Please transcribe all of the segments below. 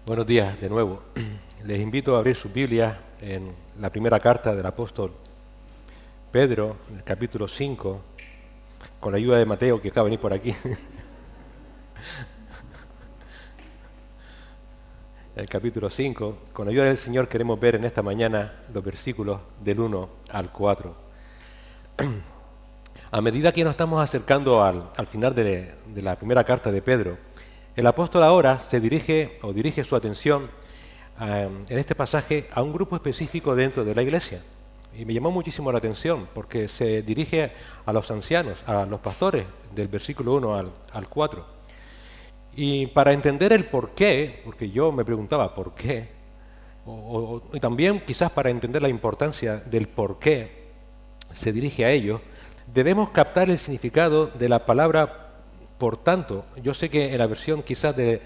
Buenos días de nuevo. Les invito a abrir su Biblia en la primera carta del apóstol Pedro, en el capítulo 5, con la ayuda de Mateo, que acaba de venir por aquí. El capítulo 5, con la ayuda del Señor queremos ver en esta mañana los versículos del 1 al 4. A medida que nos estamos acercando al final de la primera carta de Pedro, el apóstol ahora se dirige su atención en este pasaje a un grupo específico dentro de la iglesia. Y me llamó muchísimo la atención porque se dirige a los ancianos, a los pastores, del versículo 1 al 4. Y para entender el por qué, porque yo me preguntaba por qué, y también quizás para entender la importancia del por qué se dirige a ellos, debemos captar el significado de la palabra por tanto. Yo sé que en la versión quizás de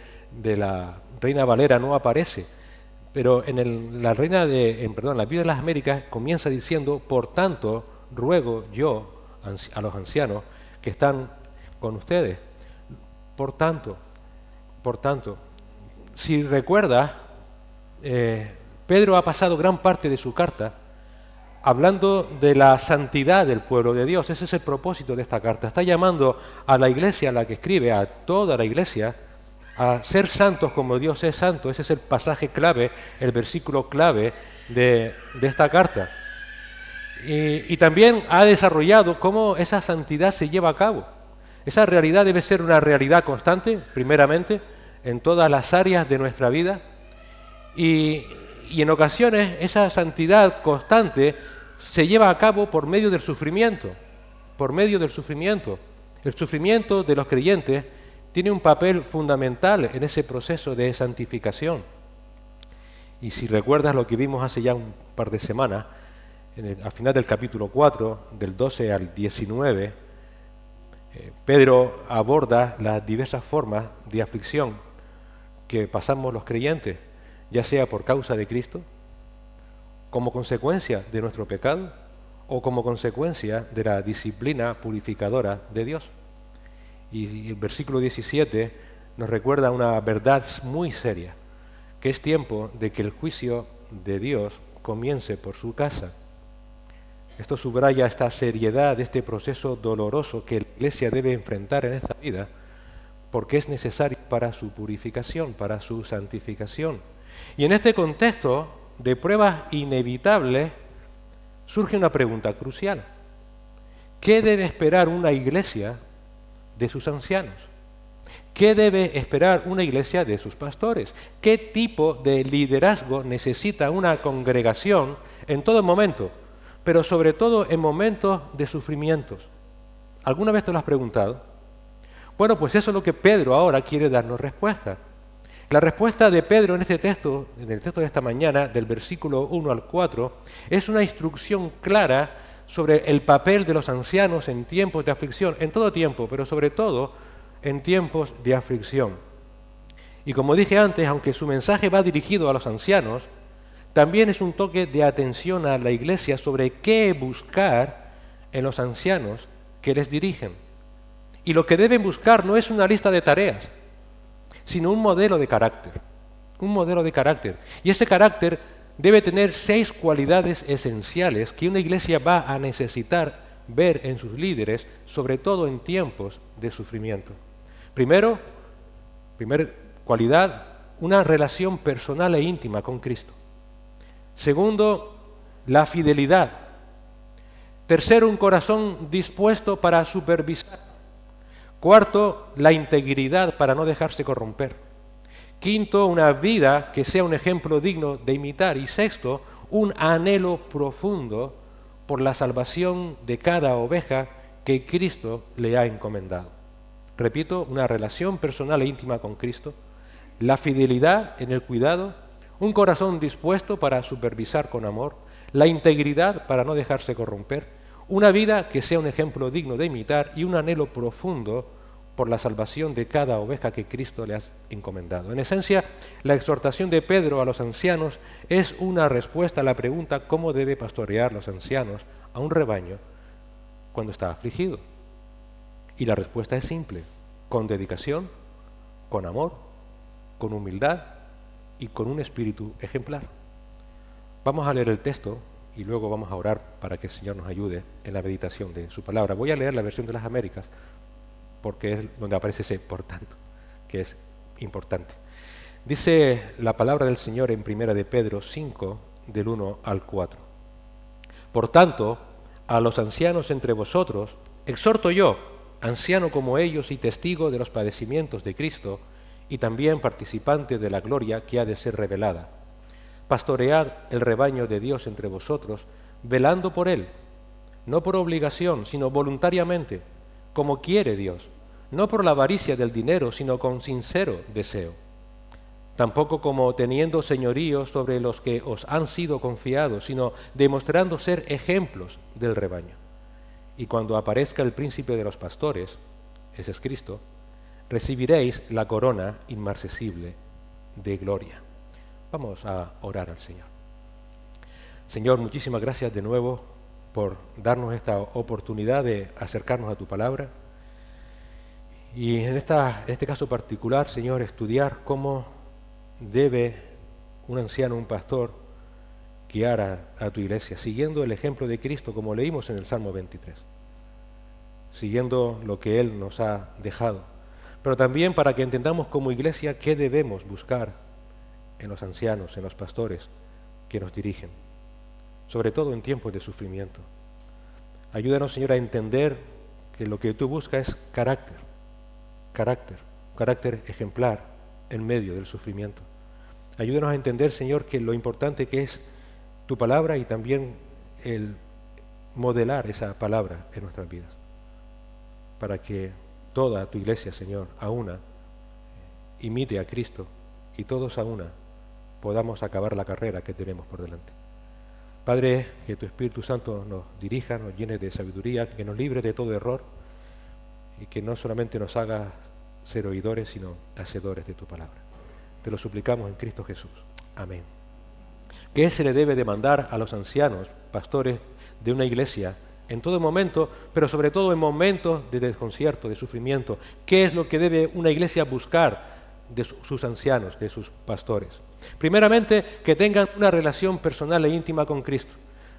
la Reina Valera no aparece, pero en la Biblia de las Américas comienza diciendo: por tanto, ruego yo a los ancianos que están con ustedes. Por tanto, si recuerdas, Pedro ha pasado gran parte de su carta hablando de la santidad del pueblo de Dios. Ese es el propósito de esta carta. Está llamando a la iglesia, a la que escribe, a toda la iglesia, a ser santos como Dios es santo. Ese es el pasaje clave, el versículo clave de esta carta. Y también ha desarrollado cómo esa santidad se lleva a cabo. Esa realidad debe ser una realidad constante, primeramente, en todas las áreas de nuestra vida. Y en ocasiones esa santidad constante se lleva a cabo por medio del sufrimiento, El sufrimiento de los creyentes tiene un papel fundamental en ese proceso de santificación. Y si recuerdas lo que vimos hace ya un par de semanas, al final del capítulo 4, del 12 al 19, Pedro aborda las diversas formas de aflicción que pasamos los creyentes, ya sea por causa de Cristo, como consecuencia de nuestro pecado o como consecuencia de la disciplina purificadora de Dios. Y el versículo 17 nos recuerda una verdad muy seria, que es tiempo de que el juicio de Dios comience por su casa. Esto subraya esta seriedad de este proceso doloroso que la Iglesia debe enfrentar en esta vida, porque es necesario para su purificación, para su santificación. Y en este contexto de pruebas inevitables surge una pregunta crucial. ¿Qué debe esperar una iglesia de sus ancianos? ¿Qué debe esperar una iglesia de sus pastores? ¿Qué tipo de liderazgo necesita una congregación en todo momento, pero sobre todo en momentos de sufrimientos? ¿Alguna vez te lo has preguntado? Bueno, pues eso es lo que Pedro ahora quiere darnos respuesta. La respuesta de Pedro en este texto, en el texto de esta mañana, del versículo 1 al 4, es una instrucción clara sobre el papel de los ancianos en tiempos de aflicción, en todo tiempo, pero sobre todo en tiempos de aflicción. Y como dije antes, aunque su mensaje va dirigido a los ancianos, también es un toque de atención a la iglesia sobre qué buscar en los ancianos que les dirigen. Y lo que deben buscar no es una lista de tareas, sino un modelo de carácter. Y ese carácter debe tener 6 cualidades esenciales que una iglesia va a necesitar ver en sus líderes, sobre todo en tiempos de sufrimiento. Primera cualidad, una relación personal e íntima con Cristo. Segundo, la fidelidad. Tercero, un corazón dispuesto para supervisar. Cuarto, la integridad para no dejarse corromper. Quinto, una vida que sea un ejemplo digno de imitar. Y sexto, un anhelo profundo por la salvación de cada oveja que Cristo le ha encomendado. Repito, una relación personal e íntima con Cristo, la fidelidad en el cuidado, un corazón dispuesto para supervisar con amor, la integridad para no dejarse corromper, una vida que sea un ejemplo digno de imitar y un anhelo profundo por la salvación de cada oveja que Cristo le ha encomendado. En esencia, la exhortación de Pedro a los ancianos es una respuesta a la pregunta ¿cómo debe pastorear los ancianos a un rebaño cuando está afligido? Y la respuesta es simple: con dedicación, con amor, con humildad y con un espíritu ejemplar. Vamos a leer el texto y luego vamos a orar para que el Señor nos ayude en la meditación de su palabra. Voy a leer la versión de las Américas porque es donde aparece ese por tanto, que es importante. Dice la palabra del Señor en 1 de Pedro 5, del 1 al 4. Por tanto, a los ancianos entre vosotros, exhorto yo, anciano como ellos y testigo de los padecimientos de Cristo, y también participante de la gloria que ha de ser revelada. Pastoread el rebaño de Dios entre vosotros, velando por él, no por obligación, sino voluntariamente, como quiere Dios, no por la avaricia del dinero, sino con sincero deseo. Tampoco como teniendo señorío sobre los que os han sido confiados, sino demostrando ser ejemplos del rebaño. Y cuando aparezca el príncipe de los pastores, ese es Cristo, recibiréis la corona inmarcesible de gloria. Vamos a orar al Señor. Señor, muchísimas gracias de nuevo por darnos esta oportunidad de acercarnos a tu palabra. Y en este caso particular, Señor, estudiar cómo debe un anciano, un pastor, guiar a tu iglesia, siguiendo el ejemplo de Cristo, como leímos en el Salmo 23, siguiendo lo que Él nos ha dejado, pero también para que entendamos como iglesia qué debemos buscar en los ancianos, en los pastores que nos dirigen, sobre todo en tiempos de sufrimiento. Ayúdanos, Señor, a entender que lo que tú buscas es carácter ejemplar en medio del sufrimiento. Ayúdanos a entender, Señor, que lo importante que es tu palabra y también el modelar esa palabra en nuestras vidas, para que toda tu iglesia, Señor, a una, imite a Cristo y todos a una podamos acabar la carrera que tenemos por delante. Padre, que tu Espíritu Santo nos dirija, nos llene de sabiduría, que nos libre de todo error y que no solamente nos haga ser oidores, sino hacedores de tu palabra. Te lo suplicamos en Cristo Jesús. Amén. ¿Qué se le debe demandar a los ancianos, pastores de una iglesia en todo momento, pero sobre todo en momentos de desconcierto, de sufrimiento? ¿Qué es lo que debe una iglesia buscar de sus ancianos, de sus pastores? Primeramente, que tengan una relación personal e íntima con Cristo.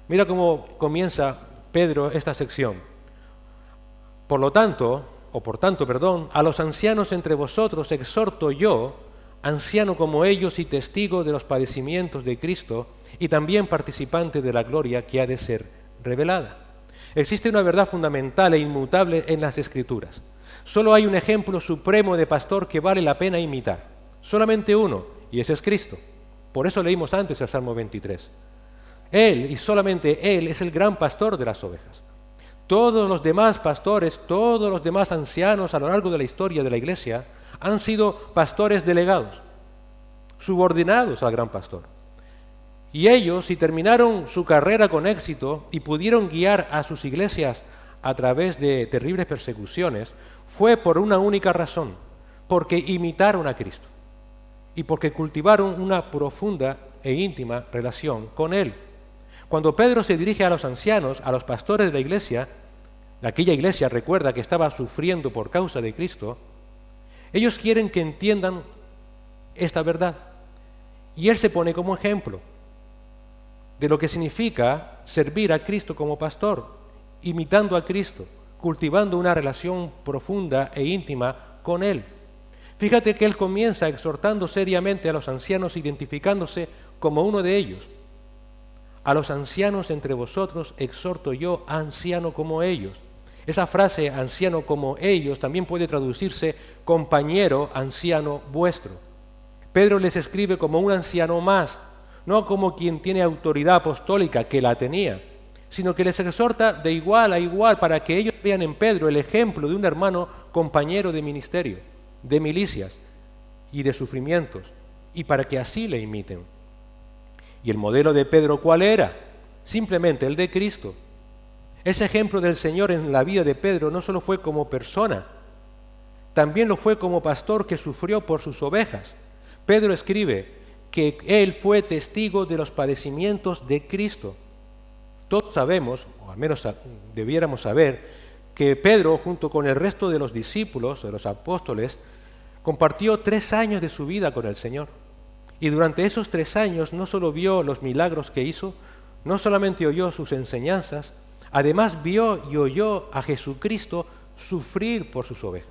Mira cómo comienza Pedro esta sección. Por tanto, a los ancianos entre vosotros exhorto yo, anciano como ellos y testigo de los padecimientos de Cristo, y también participante de la gloria que ha de ser revelada. Existe una verdad fundamental e inmutable en las Escrituras. Solo hay un ejemplo supremo de pastor que vale la pena imitar. Solamente uno, y ese es Cristo. Por eso leímos antes el Salmo 23. Él, y solamente Él, es el gran pastor de las ovejas. Todos los demás pastores, todos los demás ancianos a lo largo de la historia de la Iglesia han sido pastores delegados, subordinados al gran pastor. Y ellos, si terminaron su carrera con éxito y pudieron guiar a sus iglesias a través de terribles persecuciones, fue por una única razón, porque imitaron a Cristo y porque cultivaron una profunda e íntima relación con Él. Cuando Pedro se dirige a los ancianos, a los pastores de la iglesia, aquella iglesia, recuerda, que estaba sufriendo por causa de Cristo, ellos quieren que entiendan esta verdad. Y Él se pone como ejemplo de lo que significa servir a Cristo como pastor, imitando a Cristo, cultivando una relación profunda e íntima con Él. Fíjate que Él comienza exhortando seriamente a los ancianos, identificándose como uno de ellos. A los ancianos entre vosotros exhorto yo, anciano como ellos. Esa frase, anciano como ellos, también puede traducirse compañero anciano vuestro. Pedro les escribe como un anciano más, no como quien tiene autoridad apostólica, que la tenía, sino que les exhorta de igual a igual para que ellos vean en Pedro el ejemplo de un hermano compañero de ministerio, de milicias y de sufrimientos, y para que así le imiten. ¿Y el modelo de Pedro cuál era? Simplemente el de Cristo. Ese ejemplo del Señor en la vida de Pedro no solo fue como persona, también lo fue como pastor que sufrió por sus ovejas. Pedro escribe que él fue testigo de los padecimientos de Cristo. Todos sabemos, o al menos debiéramos saber, que Pedro, junto con el resto de los discípulos, de los apóstoles, compartió 3 años de su vida con el Señor. Y durante esos 3 años no solo vio los milagros que hizo, no solamente oyó sus enseñanzas, además vio y oyó a Jesucristo sufrir por sus ovejas.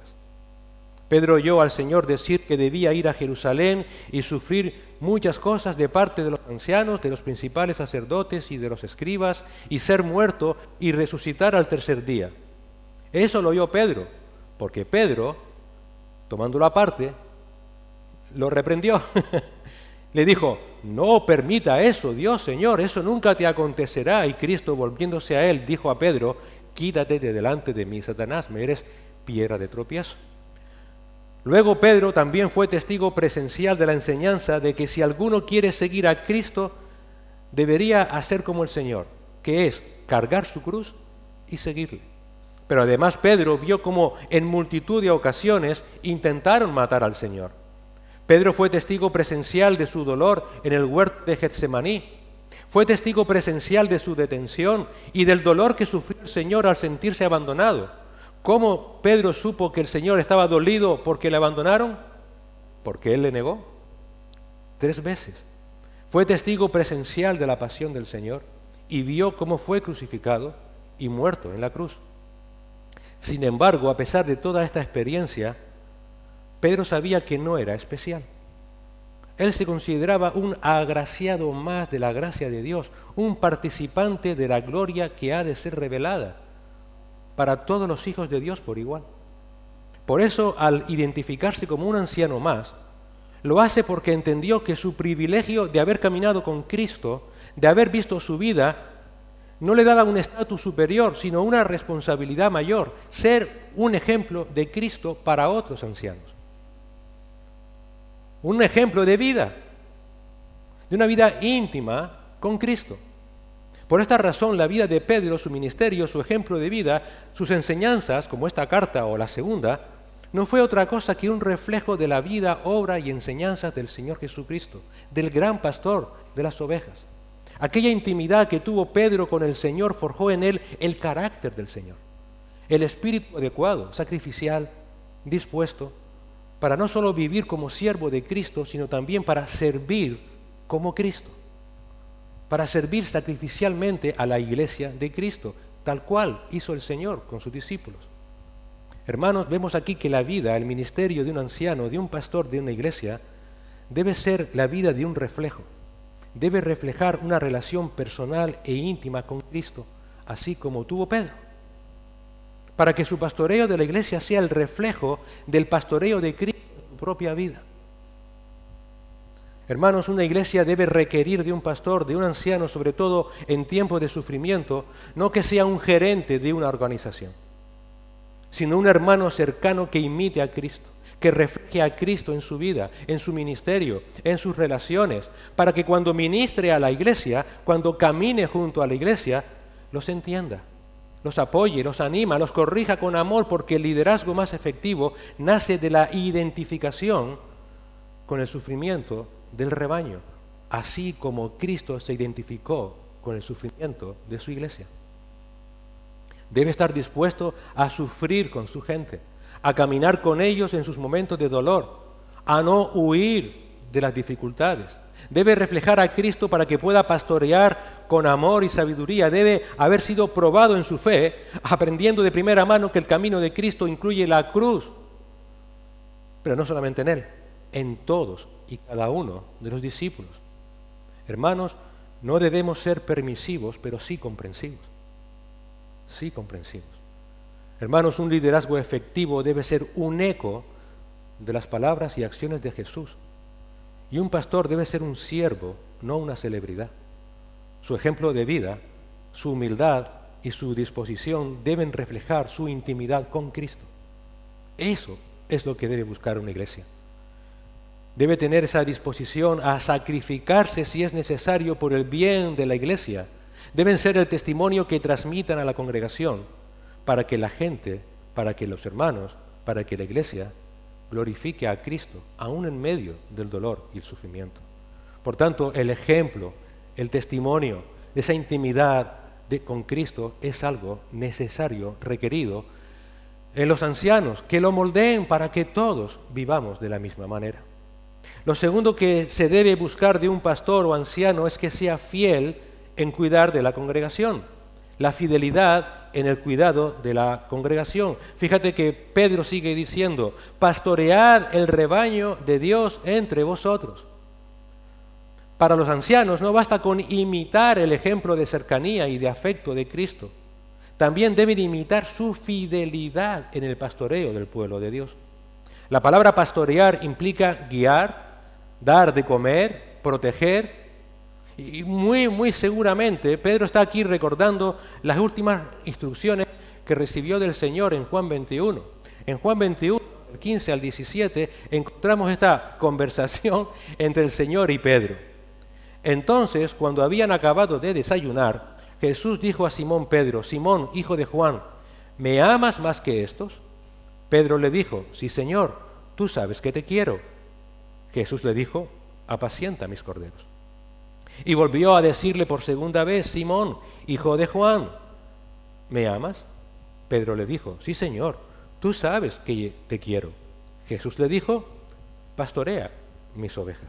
Pedro oyó al Señor decir que debía ir a Jerusalén y sufrir muchas cosas de parte de los ancianos, de los principales sacerdotes y de los escribas, y ser muerto y resucitar al tercer día. Eso lo oyó Pedro, porque Pedro, tomándolo aparte, lo reprendió. Le dijo: no permita eso, Dios, Señor, eso nunca te acontecerá. Y Cristo, volviéndose a él, dijo a Pedro: quítate de delante de mí, Satanás, me eres piedra de tropiezo. Luego Pedro también fue testigo presencial de la enseñanza de que si alguno quiere seguir a Cristo, debería hacer como el Señor, que es cargar su cruz y seguirle. Pero además Pedro vio cómo en multitud de ocasiones intentaron matar al Señor. Pedro fue testigo presencial de su dolor en el huerto de Getsemaní. Fue testigo presencial de su detención y del dolor que sufrió el Señor al sentirse abandonado. ¿Cómo Pedro supo que el Señor estaba dolido porque le abandonaron? Porque Él le negó 3 veces. Fue testigo presencial de la pasión del Señor y vio cómo fue crucificado y muerto en la cruz. Sin embargo, a pesar de toda esta experiencia, Pedro sabía que no era especial. Él se consideraba un agraciado más de la gracia de Dios, un participante de la gloria que ha de ser revelada para todos los hijos de Dios por igual. Por eso, al identificarse como un anciano más, lo hace porque entendió que su privilegio de haber caminado con Cristo, de haber visto su vida, no le daba un estatus superior, sino una responsabilidad mayor: ser un ejemplo de Cristo para otros ancianos. Un ejemplo de vida, de una vida íntima con Cristo. Por esta razón, la vida de Pedro, su ministerio, su ejemplo de vida, sus enseñanzas, como esta carta o la segunda, no fue otra cosa que un reflejo de la vida, obra y enseñanzas del Señor Jesucristo, del gran pastor de las ovejas. Aquella intimidad que tuvo Pedro con el Señor forjó en él el carácter del Señor, el espíritu adecuado, sacrificial, dispuesto, para no solo vivir como siervo de Cristo, sino también para servir como Cristo, para servir sacrificialmente a la iglesia de Cristo, tal cual hizo el Señor con sus discípulos. Hermanos, vemos aquí que la vida, el ministerio de un anciano, de un pastor de una iglesia, debe ser la vida de un reflejo. Debe reflejar una relación personal e íntima con Cristo, así como tuvo Pedro, para que su pastoreo de la iglesia sea el reflejo del pastoreo de Cristo en su propia vida. Hermanos, una iglesia debe requerir de un pastor, de un anciano, sobre todo en tiempos de sufrimiento, no que sea un gerente de una organización, sino un hermano cercano que imite a Cristo, que refleje a Cristo en su vida, en su ministerio, en sus relaciones, para que cuando ministre a la iglesia, cuando camine junto a la iglesia, los entienda, los apoye, los anima, los corrija con amor, porque el liderazgo más efectivo nace de la identificación con el sufrimiento del rebaño, así como Cristo se identificó con el sufrimiento de su iglesia. Debe estar dispuesto a sufrir con su gente, a caminar con ellos en sus momentos de dolor, a no huir de las dificultades. Debe reflejar a Cristo para que pueda pastorear con amor y sabiduría. Debe haber sido probado en su fe, aprendiendo de primera mano que el camino de Cristo incluye la cruz, pero no solamente en Él, en todos y cada uno de los discípulos. Hermanos, no debemos ser permisivos, pero sí comprensivos. Sí comprensivos. Hermanos, un liderazgo efectivo debe ser un eco de las palabras y acciones de Jesús. Y un pastor debe ser un siervo, no una celebridad. Su ejemplo de vida, su humildad y su disposición deben reflejar su intimidad con Cristo. Eso es lo que debe buscar una iglesia. Debe tener esa disposición a sacrificarse si es necesario por el bien de la iglesia. Deben ser el testimonio que transmitan a la congregación para que la gente, para que los hermanos, para que la iglesia glorifique a Cristo, aún en medio del dolor y el sufrimiento. Por tanto, el ejemplo, el testimonio de esa intimidad con Cristo es algo necesario, requerido en los ancianos, que lo moldeen para que todos vivamos de la misma manera. Lo segundo que se debe buscar de un pastor o anciano es que sea fiel en cuidar de la congregación. La fidelidad en el cuidado de la congregación. Fíjate que Pedro sigue diciendo, pastoread el rebaño de Dios entre vosotros. Para los ancianos no basta con imitar el ejemplo de cercanía y de afecto de Cristo. También deben imitar su fidelidad en el pastoreo del pueblo de Dios. La palabra pastorear implica guiar, dar de comer, proteger. Y muy seguramente Pedro está aquí recordando las últimas instrucciones que recibió del Señor en Juan 21. En Juan 21, del 15 al 17, encontramos esta conversación entre el Señor y Pedro. Entonces, cuando habían acabado de desayunar, Jesús dijo a Simón Pedro, Simón, hijo de Juan, ¿me amas más que estos? Pedro le dijo, sí, Señor, tú sabes que te quiero. Jesús le dijo, apacienta mis corderos. Y volvió a decirle por segunda vez, Simón, hijo de Juan, ¿me amas? Pedro le dijo, sí, Señor, tú sabes que te quiero. Jesús le dijo, pastorea mis ovejas.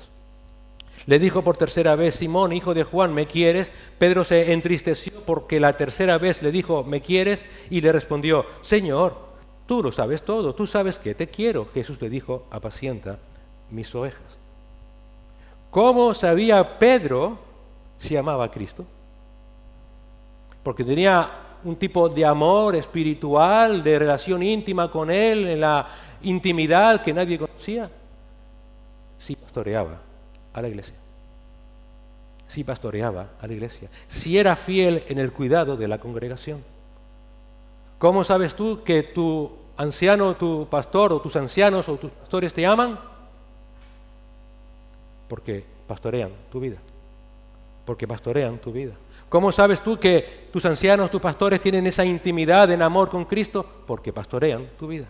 Le dijo por tercera vez, Simón, hijo de Juan, ¿me quieres? Pedro se entristeció porque la tercera vez le dijo, ¿me quieres? Y le respondió, Señor, tú lo sabes todo, tú sabes que te quiero. Jesús le dijo, apacienta mis ovejas. ¿Cómo sabía Pedro si amaba a Cristo? Porque tenía un tipo de amor espiritual, de relación íntima con Él, en la intimidad que nadie conocía. Sí pastoreaba a la iglesia. Sí pastoreaba a la iglesia. Sí era fiel en el cuidado de la congregación. ¿Cómo sabes tú que tu anciano, tu pastor, o tus ancianos, o tus pastores te aman? Porque pastorean tu vida. Porque pastorean tu vida. ¿Cómo sabes tú que tus ancianos, tus pastores tienen esa intimidad en amor con Cristo? Porque pastorean tu vida.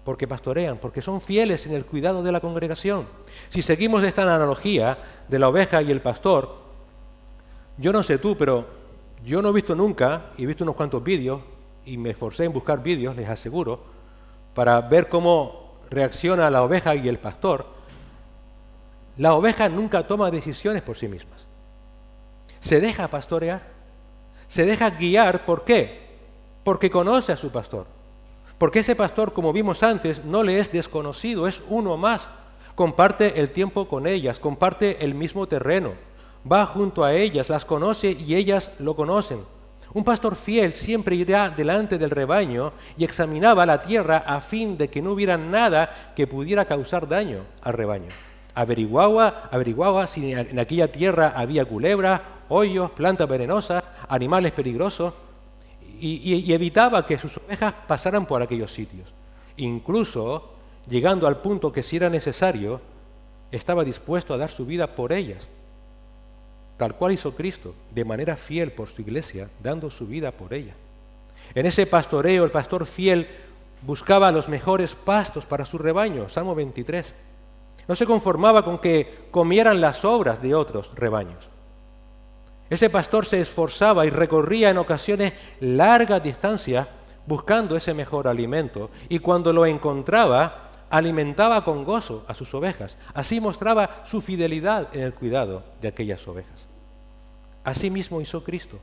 Porque pastorean, porque son fieles en el cuidado de la congregación. Si seguimos esta analogía de la oveja y el pastor, yo no sé tú, pero yo no he visto nunca, y he visto unos cuantos vídeos, y me esforcé en buscar vídeos, les aseguro, para ver cómo reacciona la oveja y el pastor. La oveja nunca toma decisiones por sí mismas. Se deja pastorear, se deja guiar. ¿Por qué? Porque conoce a su pastor. Porque ese pastor, como vimos antes, no le es desconocido, es uno más. Comparte el tiempo con ellas, comparte el mismo terreno, va junto a ellas, las conoce y ellas lo conocen. Un pastor fiel siempre irá delante del rebaño y examinaba la tierra a fin de que no hubiera nada que pudiera causar daño al rebaño. Averiguaba si en aquella tierra había culebras, hoyos, plantas venenosas, animales peligrosos, y evitaba que sus ovejas pasaran por aquellos sitios. Incluso, llegando al punto que si era necesario, estaba dispuesto a dar su vida por ellas, tal cual hizo Cristo, de manera fiel por su iglesia, dando su vida por ella. En ese pastoreo, el pastor fiel buscaba los mejores pastos para su rebaño, Salmo 23. No se conformaba con que comieran las sobras de otros rebaños. Ese pastor se esforzaba y recorría en ocasiones largas distancias buscando ese mejor alimento, y cuando lo encontraba, alimentaba con gozo a sus ovejas. Así mostraba su fidelidad en el cuidado de aquellas ovejas. Así mismo hizo Cristo.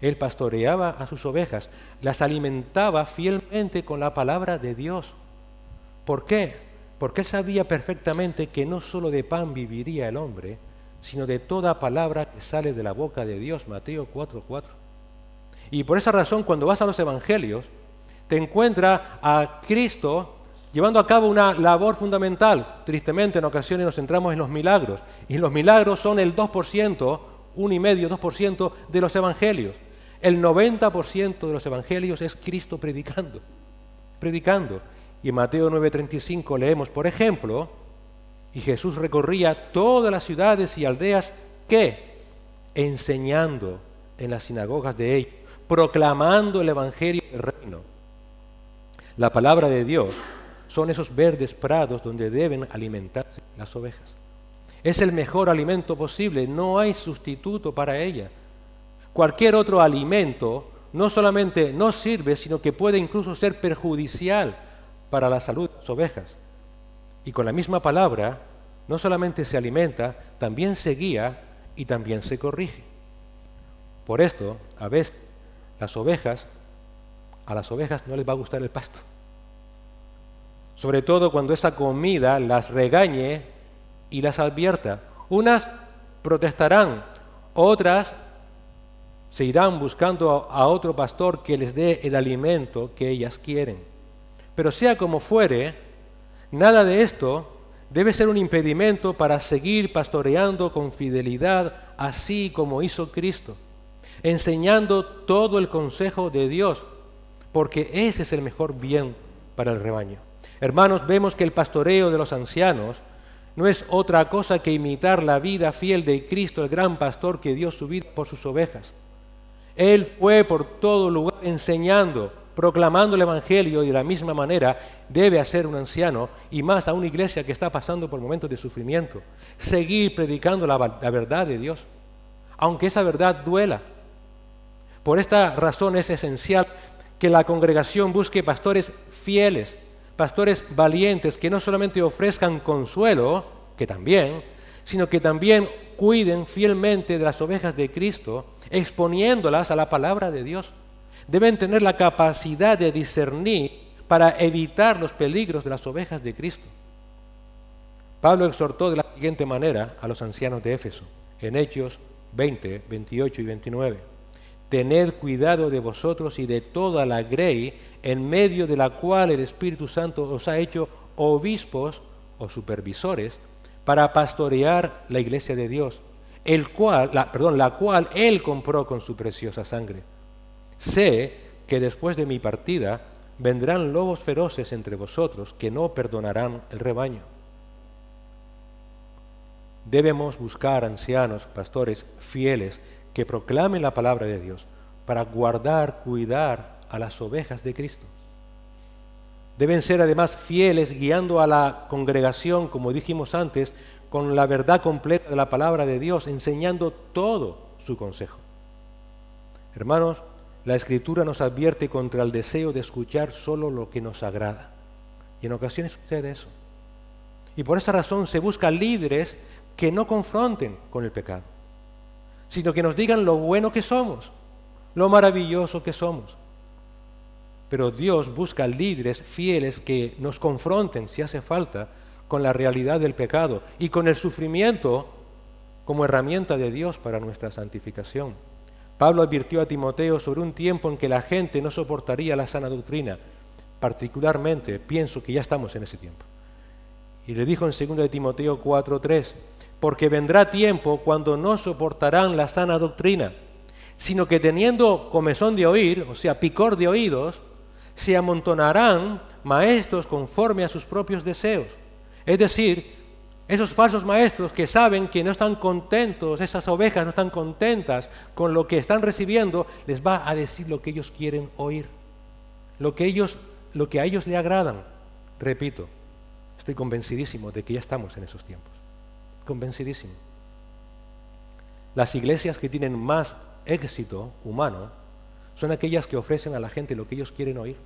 Él pastoreaba a sus ovejas, las alimentaba fielmente con la palabra de Dios. ¿Por qué? Porque Él sabía perfectamente que no solo de pan viviría el hombre, sino de toda palabra que sale de la boca de Dios, Mateo 4:4. Y por esa razón, cuando vas a los evangelios, te encuentras a Cristo llevando a cabo una labor fundamental. Tristemente, en ocasiones nos centramos en los milagros, y los milagros son el 2%, 1,5-2% de los evangelios. El 90% de los evangelios es Cristo predicando. Y en Mateo 9:35 leemos, por ejemplo, y Jesús recorría todas las ciudades y aldeas, ¿qué? Enseñando en las sinagogas de ellos, proclamando el evangelio del reino. La palabra de Dios son esos verdes prados donde deben alimentarse las ovejas. Es el mejor alimento posible, no hay sustituto para ella. Cualquier otro alimento no solamente no sirve, sino que puede incluso ser perjudicial para la salud de las ovejas. Y con la misma palabra no solamente se alimenta, también se guía y también se corrige. Por esto, a veces, a las ovejas no les va a gustar el pasto. Sobre todo cuando esa comida las regañe y las advierta. Unas protestarán, otras se irán buscando a otro pastor que les dé el alimento que ellas quieren. Pero sea como fuere, nada de esto debe ser un impedimento para seguir pastoreando con fidelidad, así como hizo Cristo, enseñando todo el consejo de Dios, porque ese es el mejor bien para el rebaño. Hermanos, vemos que el pastoreo de los ancianos no es otra cosa que imitar la vida fiel de Cristo, el gran pastor que dio su vida por sus ovejas. Él fue por todo lugar enseñando, proclamando el Evangelio, y de la misma manera debe hacer un anciano, y más a una iglesia que está pasando por momentos de sufrimiento, seguir predicando la verdad de Dios, aunque esa verdad duela. Por esta razón es esencial que la congregación busque pastores fieles, pastores valientes, que no solamente ofrezcan consuelo, que también, sino que también cuiden fielmente de las ovejas de Cristo, exponiéndolas a la palabra de Dios. Deben tener la capacidad de discernir para evitar los peligros de las ovejas de Cristo. Pablo exhortó de la siguiente manera a los ancianos de Éfeso, en Hechos 20, 28 y 29. Tened cuidado de vosotros y de toda la grey en medio de la cual el Espíritu Santo os ha hecho obispos o supervisores para pastorear la iglesia de Dios, la cual Él compró con su preciosa sangre. Sé que después de mi partida vendrán lobos feroces entre vosotros que no perdonarán el rebaño. Debemos buscar ancianos, pastores fieles, que proclamen la palabra de Dios para cuidar a las ovejas de Cristo. Deben ser además fieles guiando a la congregación, como dijimos antes, con la verdad completa de la palabra de Dios, enseñando todo su consejo. Hermanos, la Escritura nos advierte contra el deseo de escuchar solo lo que nos agrada. Y en ocasiones sucede eso. Y por esa razón se busca líderes que no confronten con el pecado, sino que nos digan lo bueno que somos, lo maravilloso que somos. Pero Dios busca líderes fieles que nos confronten, si hace falta, con la realidad del pecado y con el sufrimiento como herramienta de Dios para nuestra santificación. Pablo advirtió a Timoteo sobre un tiempo en que la gente no soportaría la sana doctrina. Particularmente, pienso que ya estamos en ese tiempo. Y le dijo en 2 de Timoteo 4:3, porque vendrá tiempo cuando no soportarán la sana doctrina, sino que teniendo comezón de oír, o sea, picor de oídos, se amontonarán maestros conforme a sus propios deseos. Es decir, esos falsos maestros que saben que no están contentos, esas ovejas no están contentas con lo que están recibiendo, les va a decir lo que ellos quieren oír, lo que a ellos le agradan. Repito, estoy convencidísimo de que ya estamos en esos tiempos. Convencidísimo. Las iglesias que tienen más éxito humano son aquellas que ofrecen a la gente lo que ellos quieren oír.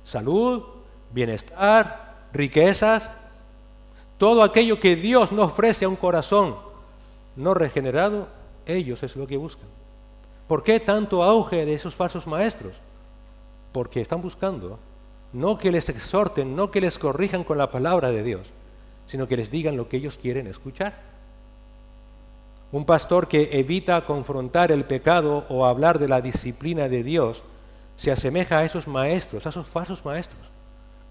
Salud, bienestar, riquezas, todo aquello que Dios no ofrece a un corazón no regenerado, ellos es lo que buscan. ¿Por qué tanto auge de esos falsos maestros? Porque están buscando no que les exhorten, no que les corrijan con la palabra de Dios, sino que les digan lo que ellos quieren escuchar. Un pastor que evita confrontar el pecado o hablar de la disciplina de Dios se asemeja a esos maestros, a esos falsos maestros,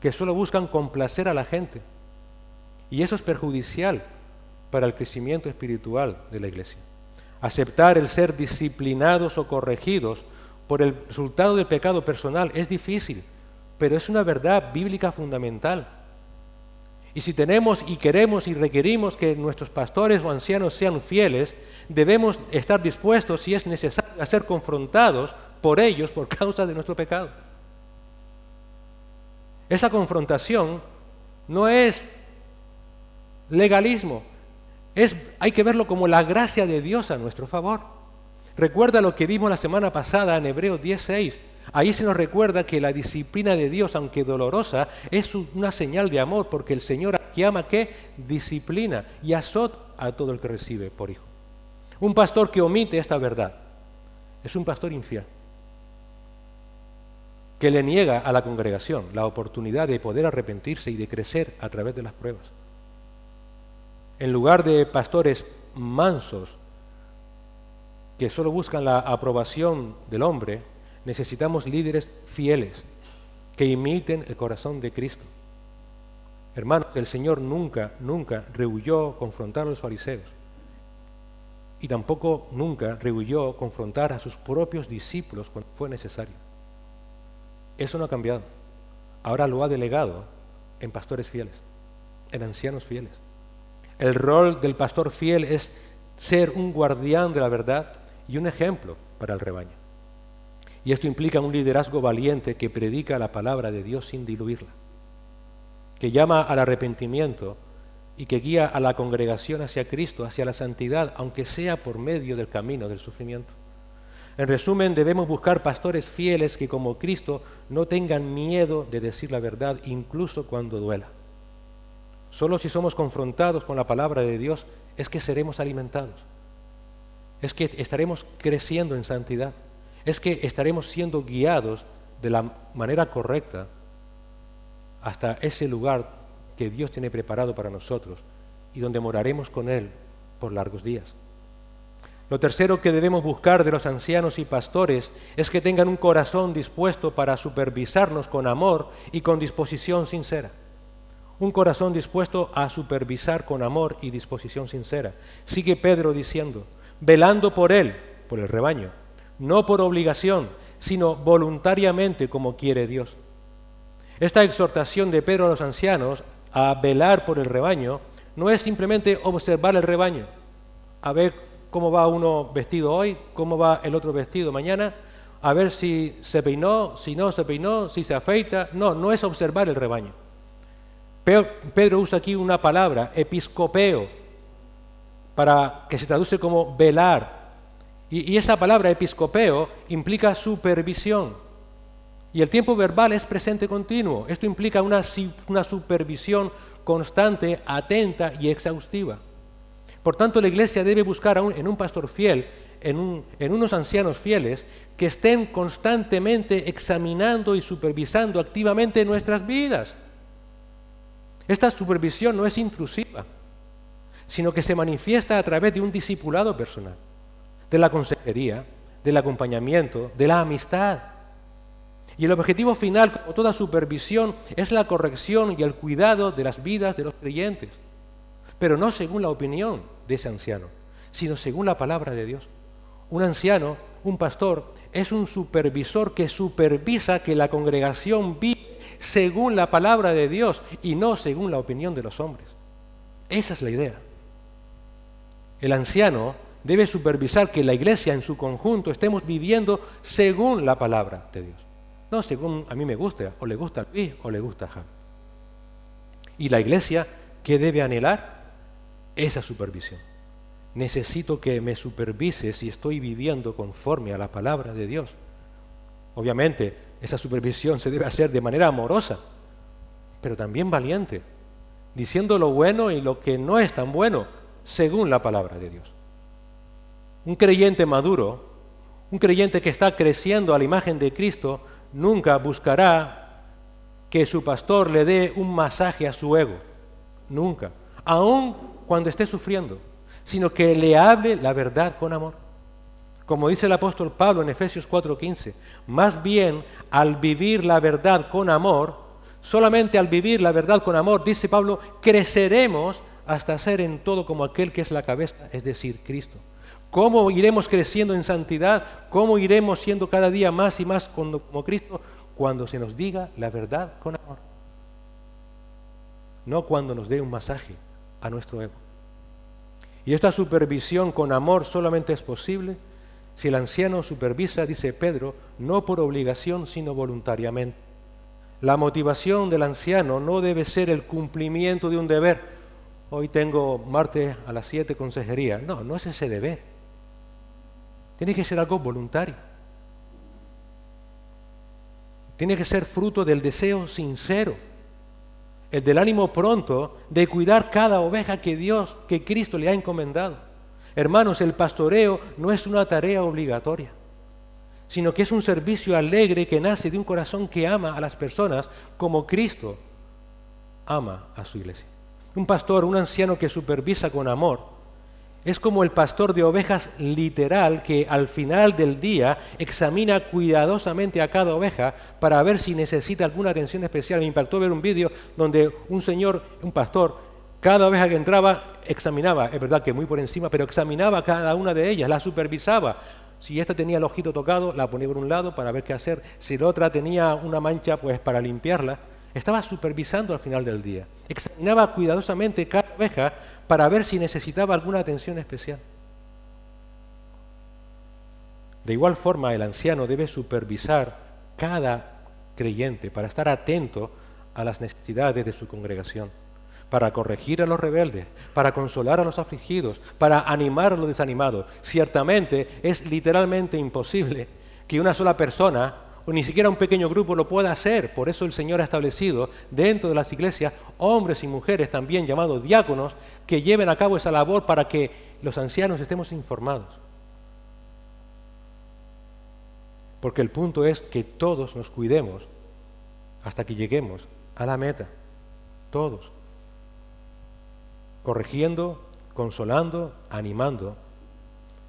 que solo buscan complacer a la gente. Y eso es perjudicial para el crecimiento espiritual de la iglesia. Aceptar el ser disciplinados o corregidos por el resultado del pecado personal es difícil, pero es una verdad bíblica fundamental. Y si tenemos y queremos y requerimos que nuestros pastores o ancianos sean fieles, debemos estar dispuestos, si es necesario, a ser confrontados por ellos por causa de nuestro pecado. Esa confrontación no es legalismo, hay que verlo como la gracia de Dios a nuestro favor. Recuerda lo que vimos la semana pasada en Hebreos 10:6. Ahí se nos recuerda que la disciplina de Dios, aunque dolorosa, es una señal de amor, porque el Señor ha que ama, ¿qué? Disciplina y azota a todo el que recibe por hijo. Un pastor que omite esta verdad es un pastor infiel, que le niega a la congregación la oportunidad de poder arrepentirse y de crecer a través de las pruebas. En lugar de pastores mansos que solo buscan la aprobación del hombre, necesitamos líderes fieles que imiten el corazón de Cristo. Hermanos, el Señor nunca rehuyó confrontar a los fariseos y tampoco nunca rehuyó confrontar a sus propios discípulos cuando fue necesario. Eso no ha cambiado. Ahora lo ha delegado en pastores fieles, en ancianos fieles. El rol del pastor fiel es ser un guardián de la verdad y un ejemplo para el rebaño. Y esto implica un liderazgo valiente que predica la palabra de Dios sin diluirla, que llama al arrepentimiento y que guía a la congregación hacia Cristo, hacia la santidad, aunque sea por medio del camino del sufrimiento. En resumen, debemos buscar pastores fieles que, como Cristo, no tengan miedo de decir la verdad, incluso cuando duela. Solo si somos confrontados con la palabra de Dios es que seremos alimentados, es que estaremos creciendo en santidad, es que estaremos siendo guiados de la manera correcta hasta ese lugar que Dios tiene preparado para nosotros y donde moraremos con Él por largos días. Lo tercero que debemos buscar de los ancianos y pastores es que tengan un corazón dispuesto para supervisarnos con amor y con disposición sincera. Un corazón dispuesto a supervisar con amor y disposición sincera. Sigue Pedro diciendo, velando por él, por el rebaño, no por obligación, sino voluntariamente como quiere Dios. Esta exhortación de Pedro a los ancianos a velar por el rebaño no es simplemente observar el rebaño, a ver cómo va uno vestido hoy, cómo va el otro vestido mañana, a ver si se peinó, si no se peinó, si se afeita. No es observar el rebaño. Pedro usa aquí una palabra, episcopeo, para que se traduce como velar. Y esa palabra episcopeo implica supervisión. Y el tiempo verbal es presente continuo. Esto implica una supervisión constante, atenta y exhaustiva. Por tanto, la Iglesia debe buscar en un pastor fiel, en unos ancianos fieles, que estén constantemente examinando y supervisando activamente nuestras vidas. Esta supervisión no es intrusiva, sino que se manifiesta a través de un discipulado personal, de la consejería, del acompañamiento, de la amistad. Y el objetivo final, como toda supervisión, es la corrección y el cuidado de las vidas de los creyentes, pero no según la opinión de ese anciano, sino según la palabra de Dios. Un anciano, un pastor, es un supervisor que supervisa que la congregación vive según la palabra de Dios y no según la opinión de los hombres. Esa es la idea. El anciano debe supervisar que la iglesia en su conjunto estemos viviendo según la palabra de Dios, no según a mí me gusta, o le gusta a Luis, o le gusta a Javi. Y la iglesia, ¿qué debe anhelar? Esa supervisión. Necesito que me supervise si estoy viviendo conforme a la palabra de Dios. Obviamente, esa supervisión se debe hacer de manera amorosa, pero también valiente, diciendo lo bueno y lo que no es tan bueno, según la palabra de Dios. Un creyente maduro, un creyente que está creciendo a la imagen de Cristo, nunca buscará que su pastor le dé un masaje a su ego, nunca, aun cuando esté sufriendo, sino que le hable la verdad con amor. Como dice el apóstol Pablo en Efesios 4:15, más bien al vivir la verdad con amor, solamente al vivir la verdad con amor, dice Pablo, creceremos hasta ser en todo como aquel que es la cabeza, es decir, Cristo. ¿Cómo iremos creciendo en santidad? ¿Cómo iremos siendo cada día más y más como Cristo? Cuando se nos diga la verdad con amor. No cuando nos dé un masaje a nuestro ego. Y esta supervisión con amor solamente es posible si el anciano supervisa, dice Pedro, no por obligación, sino voluntariamente. La motivación del anciano no debe ser el cumplimiento de un deber. Hoy tengo martes a las 7 consejería. No es ese deber. Tiene que ser algo voluntario. Tiene que ser fruto del deseo sincero. el del ánimo pronto de cuidar cada oveja que Cristo le ha encomendado. Hermanos, el pastoreo no es una tarea obligatoria, sino que es un servicio alegre que nace de un corazón que ama a las personas como Cristo ama a su iglesia. Un pastor, un anciano que supervisa con amor, es como el pastor de ovejas literal que al final del día examina cuidadosamente a cada oveja para ver si necesita alguna atención especial. Me impactó ver un vídeo donde un pastor, cada oveja que entraba examinaba, es verdad que muy por encima, pero examinaba cada una de ellas, la supervisaba. Si esta tenía el ojito tocado, la ponía por un lado para ver qué hacer. Si la otra tenía una mancha, pues para limpiarla. Estaba supervisando al final del día. Examinaba cuidadosamente cada oveja para ver si necesitaba alguna atención especial. De igual forma, el anciano debe supervisar cada creyente para estar atento a las necesidades de su congregación, para corregir a los rebeldes, para consolar a los afligidos, para animar a los desanimados. Ciertamente es literalmente imposible que una sola persona o ni siquiera un pequeño grupo lo pueda hacer. Por eso el Señor ha establecido dentro de las iglesias hombres y mujeres también llamados diáconos que lleven a cabo esa labor para que los ancianos estemos informados. Porque el punto es que todos nos cuidemos hasta que lleguemos a la meta. Todos. Corrigiendo, consolando, animando.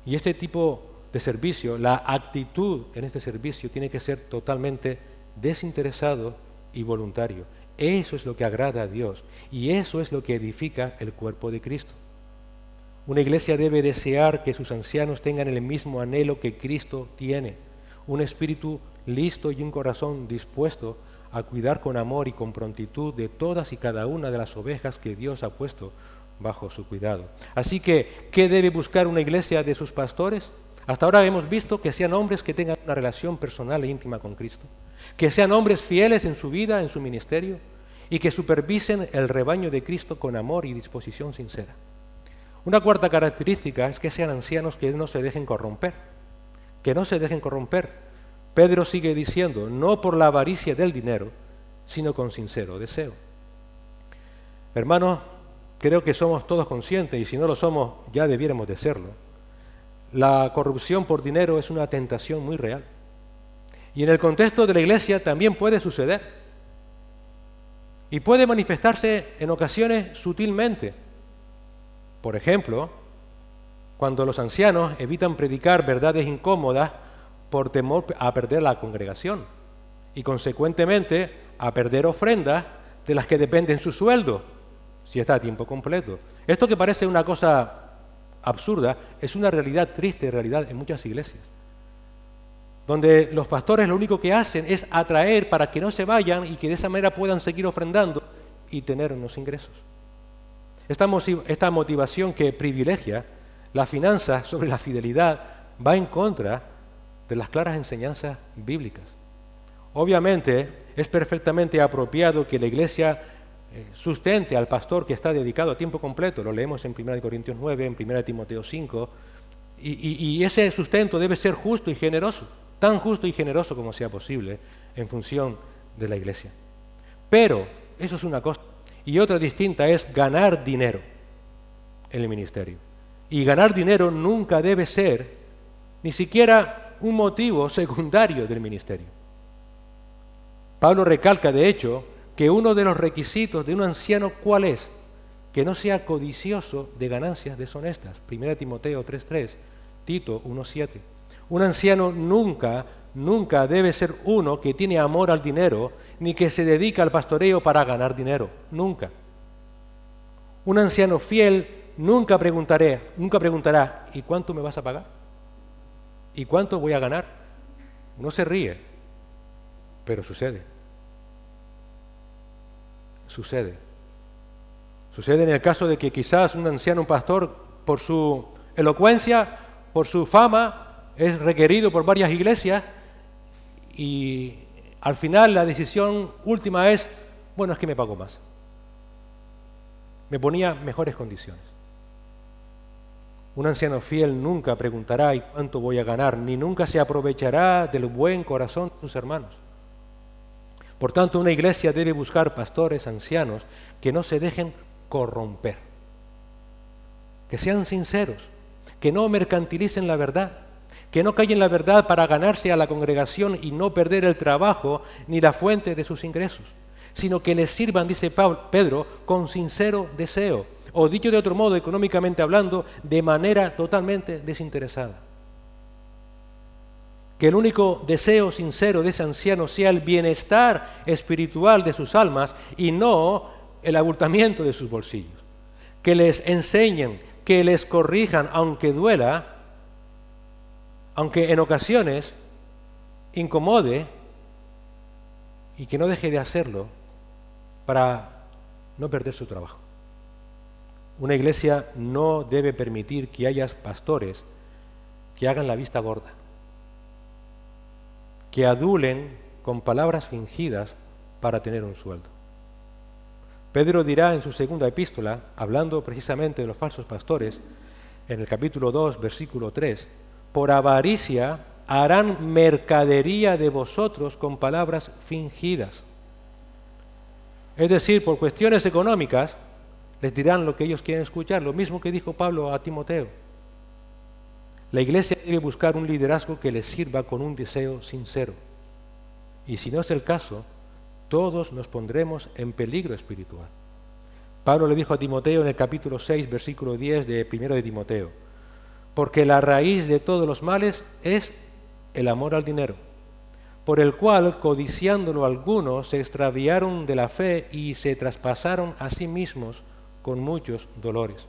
Y este tipo de servicio, la actitud en este servicio tiene que ser totalmente desinteresado y voluntario. Eso es lo que agrada a Dios y eso es lo que edifica el cuerpo de Cristo. Una iglesia debe desear que sus ancianos tengan el mismo anhelo que Cristo tiene, un espíritu listo y un corazón dispuesto a cuidar con amor y con prontitud de todas y cada una de las ovejas que Dios ha puesto bajo su cuidado. Así que, ¿qué debe buscar una iglesia de sus pastores? Hasta ahora hemos visto que sean hombres que tengan una relación personal e íntima con Cristo, que sean hombres fieles en su vida, en su ministerio, y que supervisen el rebaño de Cristo con amor y disposición sincera. Una cuarta característica es que sean ancianos que no se dejen corromper, que no se dejen corromper. Pedro sigue diciendo, no por la avaricia del dinero, sino con sincero deseo. Hermanos, creo que somos todos conscientes, y si no lo somos, ya debiéramos de serlo. La corrupción por dinero es una tentación muy real. Y en el contexto de la iglesia también puede suceder. Y puede manifestarse en ocasiones sutilmente. Por ejemplo, cuando los ancianos evitan predicar verdades incómodas por temor a perder la congregación y consecuentemente a perder ofrendas de las que dependen su sueldo, si está a tiempo completo. Esto que parece una cosa absurda, es una realidad triste realidad en muchas iglesias, donde los pastores lo único que hacen es atraer para que no se vayan y que de esa manera puedan seguir ofrendando y tener unos ingresos. Esta motivación que privilegia la finanza sobre la fidelidad va en contra de las claras enseñanzas bíblicas. Obviamente es perfectamente apropiado que la iglesia sustente al pastor que está dedicado a tiempo completo, lo leemos en 1 Corintios 9, en 1 Timoteo 5, y ese sustento debe ser justo y generoso, tan justo y generoso como sea posible en función de la iglesia. Pero eso es una cosa, y otra distinta es ganar dinero en el ministerio. Y ganar dinero nunca debe ser ni siquiera un motivo secundario del ministerio. Pablo recalca, de hecho, que uno de los requisitos de un anciano, ¿cuál es? Que no sea codicioso de ganancias deshonestas. 1 Timoteo 3:3, Tito 1:7. Un anciano nunca debe ser uno que tiene amor al dinero, ni que se dedica al pastoreo para ganar dinero. Nunca. Un anciano fiel nunca preguntará, ¿y cuánto me vas a pagar? ¿Y cuánto voy a ganar? No se ríe, pero sucede. Sucede en el caso de que quizás un anciano, un pastor, por su elocuencia, por su fama, es requerido por varias iglesias y al final la decisión última es, bueno, es que me pago más. Me ponía mejores condiciones. Un anciano fiel nunca preguntará ¿y cuánto voy a ganar? Ni nunca se aprovechará del buen corazón de sus hermanos. Por tanto, una iglesia debe buscar pastores ancianos que no se dejen corromper, que sean sinceros, que no mercantilicen la verdad, que no callen la verdad para ganarse a la congregación y no perder el trabajo ni la fuente de sus ingresos, sino que les sirvan, dice Pedro, con sincero deseo, o dicho de otro modo, económicamente hablando, de manera totalmente desinteresada. Que el único deseo sincero de ese anciano sea el bienestar espiritual de sus almas y no el abultamiento de sus bolsillos. Que les enseñen, que les corrijan, aunque duela, aunque en ocasiones incomode, y que no deje de hacerlo para no perder su trabajo. Una iglesia no debe permitir que haya pastores que hagan la vista gorda, que adulen con palabras fingidas para tener un sueldo. Pedro dirá en su segunda epístola, hablando precisamente de los falsos pastores, en el capítulo 2, versículo 3, por avaricia harán mercadería de vosotros con palabras fingidas. Es decir, por cuestiones económicas, les dirán lo que ellos quieren escuchar, lo mismo que dijo Pablo a Timoteo. La iglesia debe buscar un liderazgo que les sirva con un deseo sincero. Y si no es el caso, todos nos pondremos en peligro espiritual. Pablo le dijo a Timoteo en el capítulo 6, versículo 10 de 1 de Timoteo, porque la raíz de todos los males es el amor al dinero, por el cual, codiciándolo algunos, se extraviaron de la fe y se traspasaron a sí mismos con muchos dolores.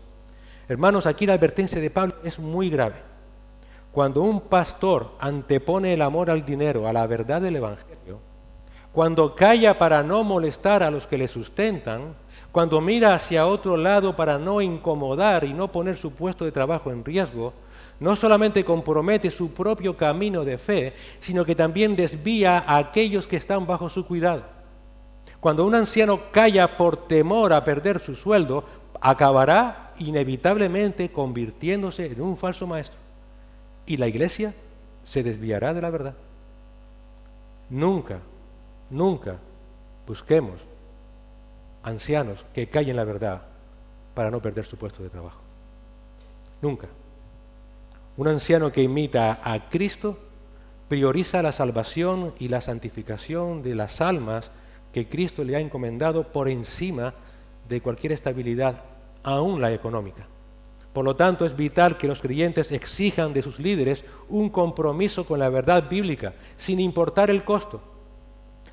Hermanos, aquí la advertencia de Pablo es muy grave. Cuando un pastor antepone el amor al dinero a la verdad del Evangelio, cuando calla para no molestar a los que le sustentan, cuando mira hacia otro lado para no incomodar y no poner su puesto de trabajo en riesgo, no solamente compromete su propio camino de fe, sino que también desvía a aquellos que están bajo su cuidado. Cuando un anciano calla por temor a perder su sueldo, acabará inevitablemente convirtiéndose en un falso maestro. Y la iglesia se desviará de la verdad. Nunca busquemos ancianos que callen la verdad para no perder su puesto de trabajo. Nunca. Un anciano que imita a Cristo prioriza la salvación y la santificación de las almas que Cristo le ha encomendado por encima de cualquier estabilidad, aún la económica. Por lo tanto, es vital que los creyentes exijan de sus líderes un compromiso con la verdad bíblica, sin importar el costo.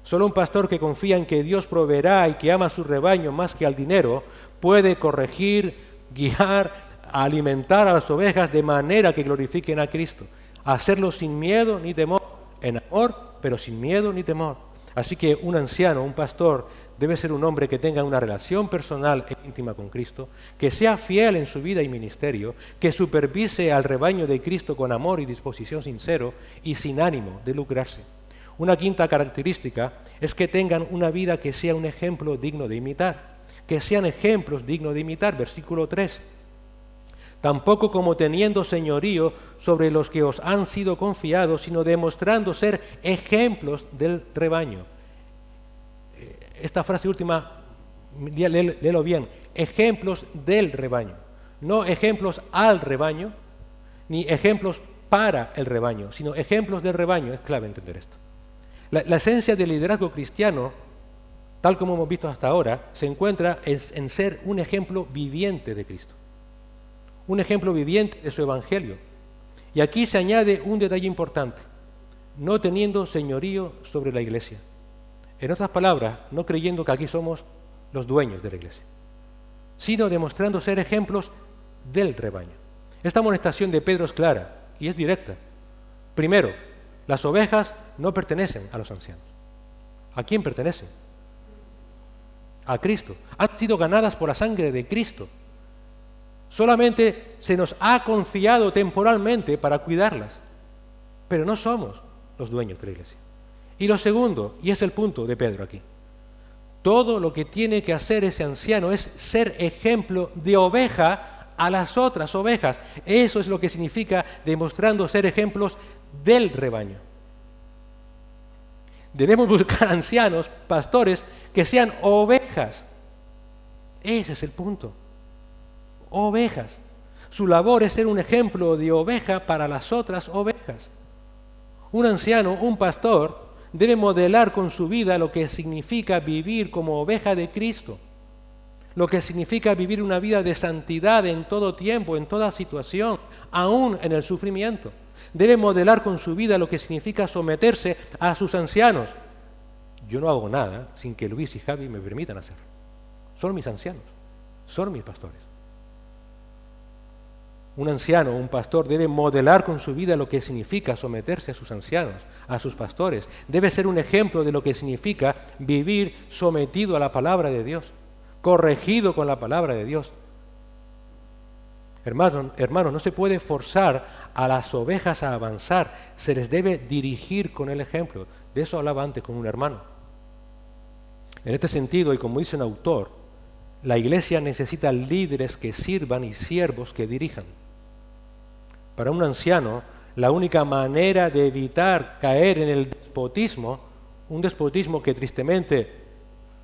Solo un pastor que confía en que Dios proveerá y que ama a su rebaño más que al dinero, puede corregir, guiar, alimentar a las ovejas de manera que glorifiquen a Cristo. Hacerlo sin miedo ni temor, en amor, pero sin miedo ni temor. Así que un anciano, un pastor, debe ser un hombre que tenga una relación personal e íntima con Cristo, que sea fiel en su vida y ministerio, que supervise al rebaño de Cristo con amor y disposición sincero y sin ánimo de lucrarse. Una quinta característica es que tengan una vida que sea un ejemplo digno de imitar, que sean ejemplos dignos de imitar. Versículo 3. Tampoco como teniendo señorío sobre los que os han sido confiados, sino demostrando ser ejemplos del rebaño. Esta frase última, léelo bien, ejemplos del rebaño, no ejemplos al rebaño, ni ejemplos para el rebaño, sino ejemplos del rebaño. Es clave entender esto. La esencia del liderazgo cristiano, tal como hemos visto hasta ahora, se encuentra en ser un ejemplo viviente de Cristo, un ejemplo viviente de su Evangelio. Y aquí se añade un detalle importante: no teniendo señorío sobre la iglesia. En otras palabras, no creyendo que aquí somos los dueños de la iglesia, sino demostrando ser ejemplos del rebaño. Esta amonestación de Pedro es clara y es directa. Primero, las ovejas no pertenecen a los ancianos. ¿A quién pertenecen? A Cristo. Han sido ganadas por la sangre de Cristo. Solamente se nos ha confiado temporalmente para cuidarlas, pero no somos los dueños de la iglesia. Y lo segundo, y es el punto de Pedro aquí, todo lo que tiene que hacer ese anciano es ser ejemplo de oveja a las otras ovejas. Eso es lo que significa demostrando ser ejemplos del rebaño. Debemos buscar ancianos, pastores, que sean ovejas. Ese es el punto. Ovejas. Su labor es ser un ejemplo de oveja para las otras ovejas. Un anciano, un pastor, debe modelar con su vida lo que significa vivir como oveja de Cristo, lo que significa vivir una vida de santidad en todo tiempo, en toda situación, aún en el sufrimiento. Debe modelar con su vida lo que significa someterse a sus ancianos. Yo no hago nada sin que Luis y Javi me permitan hacerlo. Son mis ancianos, son mis pastores. Un anciano, un pastor, debe modelar con su vida lo que significa someterse a sus ancianos, a sus pastores. Debe ser un ejemplo de lo que significa vivir sometido a la palabra de Dios, corregido con la palabra de Dios. Hermanos, no se puede forzar a las ovejas a avanzar, se les debe dirigir con el ejemplo. De eso hablaba antes con un hermano. En este sentido, y como dice un autor, la iglesia necesita líderes que sirvan y siervos que dirijan. Para un anciano, la única manera de evitar caer en el despotismo, un despotismo que tristemente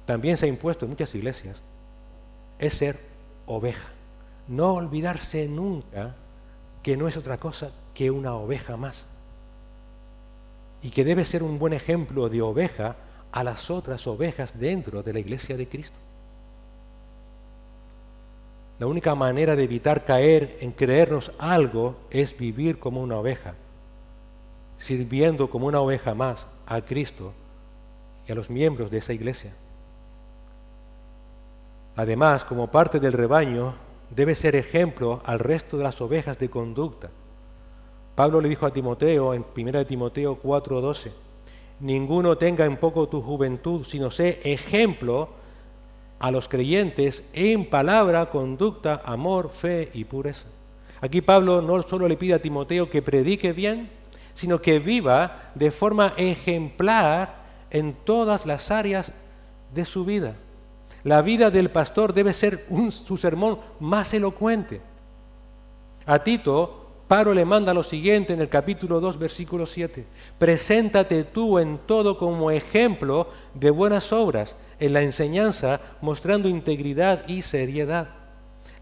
también se ha impuesto en muchas iglesias, es ser oveja. No olvidarse nunca que no es otra cosa que una oveja más. Y que debe ser un buen ejemplo de oveja a las otras ovejas dentro de la iglesia de Cristo. La única manera de evitar caer en creernos algo es vivir como una oveja, sirviendo como una oveja más a Cristo y a los miembros de esa iglesia. Además, como parte del rebaño, debe ser ejemplo al resto de las ovejas de conducta. Pablo le dijo a Timoteo en 1 Timoteo 4:12, ninguno tenga en poco tu juventud, sino sé ejemplo a los creyentes en palabra, conducta, amor, fe y pureza. Aquí Pablo no solo le pide a Timoteo que predique bien, sino que viva de forma ejemplar en todas las áreas de su vida. La vida del pastor debe ser su sermón más elocuente. A Tito, Pablo le manda lo siguiente en el capítulo 2, versículo 7. Preséntate tú en todo como ejemplo de buenas obras, en la enseñanza, mostrando integridad y seriedad.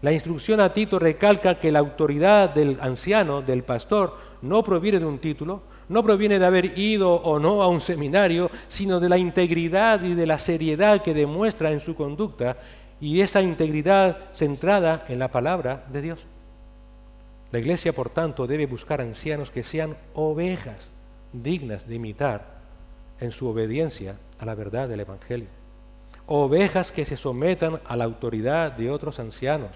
La instrucción a Tito recalca que la autoridad del anciano, del pastor, no proviene de un título, no proviene de haber ido o no a un seminario, sino de la integridad y de la seriedad que demuestra en su conducta, y esa integridad centrada en la palabra de Dios. La iglesia, por tanto, debe buscar ancianos que sean ovejas dignas de imitar en su obediencia a la verdad del Evangelio. Ovejas que se sometan a la autoridad de otros ancianos,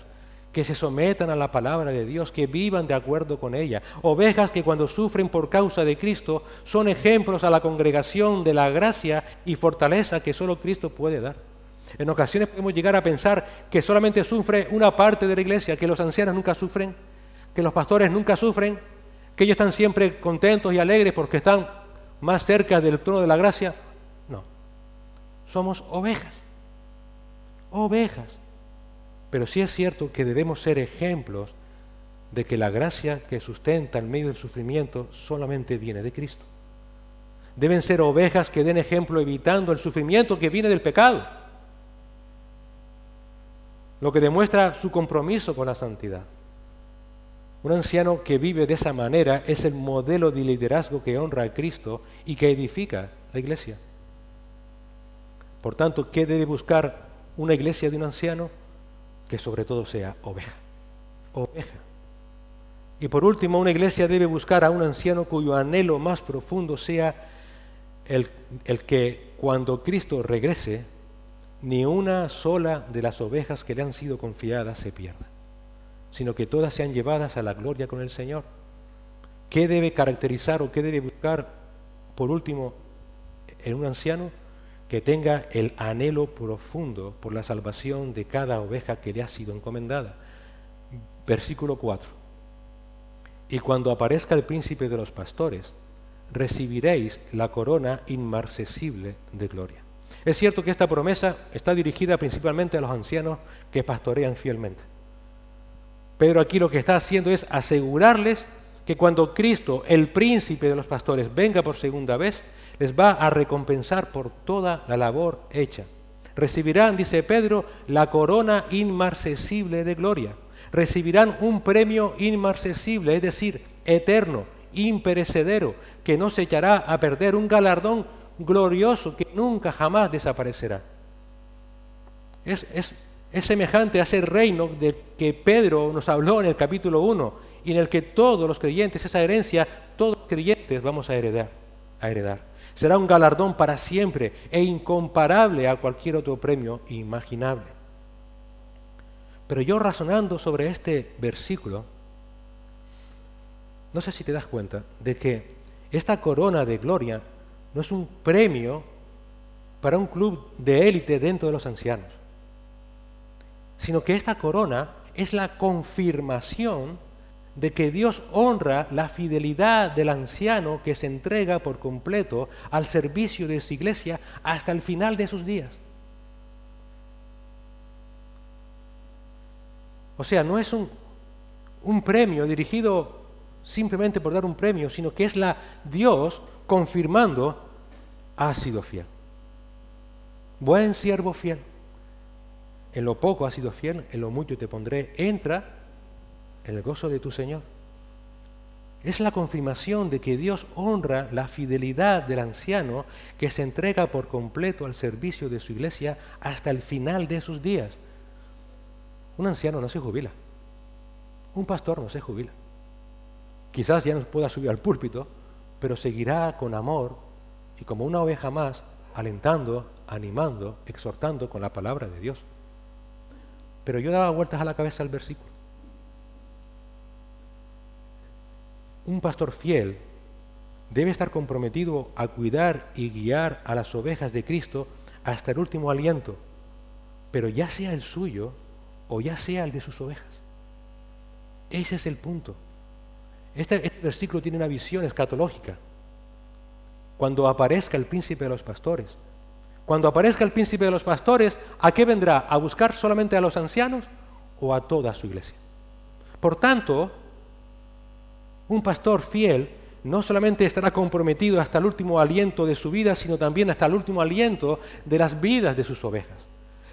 que se sometan a la palabra de Dios, que vivan de acuerdo con ella. Ovejas que cuando sufren por causa de Cristo son ejemplos a la congregación de la gracia y fortaleza que solo Cristo puede dar. En ocasiones podemos llegar a pensar que solamente sufre una parte de la iglesia, que los ancianos nunca sufren, que los pastores nunca sufren, que ellos están siempre contentos y alegres porque están más cerca del trono de la gracia. No, somos ovejas, ovejas. Pero sí es cierto que debemos ser ejemplos de que la gracia que sustenta en medio del sufrimiento solamente viene de Cristo. Deben ser ovejas que den ejemplo evitando el sufrimiento que viene del pecado, lo que demuestra su compromiso con la santidad. Un anciano que vive de esa manera es el modelo de liderazgo que honra a Cristo y que edifica la iglesia. Por tanto, ¿qué debe buscar una iglesia de un anciano? Que sobre todo sea oveja, oveja. Y por último, una iglesia debe buscar a un anciano cuyo anhelo más profundo sea el que cuando Cristo regrese, ni una sola de las ovejas que le han sido confiadas se pierda, sino que todas sean llevadas a la gloria con el Señor. ¿Qué debe caracterizar o qué debe buscar, por último, en un anciano? Que tenga el anhelo profundo por la salvación de cada oveja que le ha sido encomendada. Versículo 4. Y cuando aparezca el príncipe de los pastores, recibiréis la corona inmarcesible de gloria. Es cierto que esta promesa está dirigida principalmente a los ancianos que pastorean fielmente. Pedro aquí lo que está haciendo es asegurarles que cuando Cristo, el príncipe de los pastores, venga por segunda vez, les va a recompensar por toda la labor hecha. Recibirán, dice Pedro, la corona inmarcesible de gloria. Recibirán un premio inmarcesible, es decir, eterno, imperecedero, que no se echará a perder, un galardón glorioso que nunca jamás desaparecerá. Es semejante a ese reino del que Pedro nos habló en el capítulo 1 y en el que todos los creyentes, esa herencia, todos los creyentes vamos a heredar. Será un galardón para siempre e incomparable a cualquier otro premio imaginable. Pero yo razonando sobre este versículo, no sé si te das cuenta de que esta corona de gloria no es un premio para un club de élite dentro de los ancianos, sino que esta corona es la confirmación de que Dios honra la fidelidad del anciano que se entrega por completo al servicio de su iglesia hasta el final de sus días. O sea, no es un premio dirigido simplemente por dar un premio, sino que es Dios confirmando: has sido fiel. Buen siervo fiel. En lo poco has sido fiel, en lo mucho te pondré. Entra en el gozo de tu Señor. Es la confirmación de que Dios honra la fidelidad del anciano que se entrega por completo al servicio de su iglesia hasta el final de sus días. Un anciano no se jubila. Un pastor no se jubila. Quizás ya no pueda subir al púlpito, pero seguirá con amor y como una oveja más, alentando, animando, exhortando con la palabra de Dios. Pero yo daba vueltas a la cabeza al versículo. Un pastor fiel debe estar comprometido a cuidar y guiar a las ovejas de Cristo hasta el último aliento, pero ya sea el suyo o ya sea el de sus ovejas. Ese es el punto. Este versículo tiene una visión escatológica. Cuando aparezca el príncipe de los pastores, ¿a qué vendrá? ¿A buscar solamente a los ancianos o a toda su iglesia? Por tanto, un pastor fiel no solamente estará comprometido hasta el último aliento de su vida, sino también hasta el último aliento de las vidas de sus ovejas.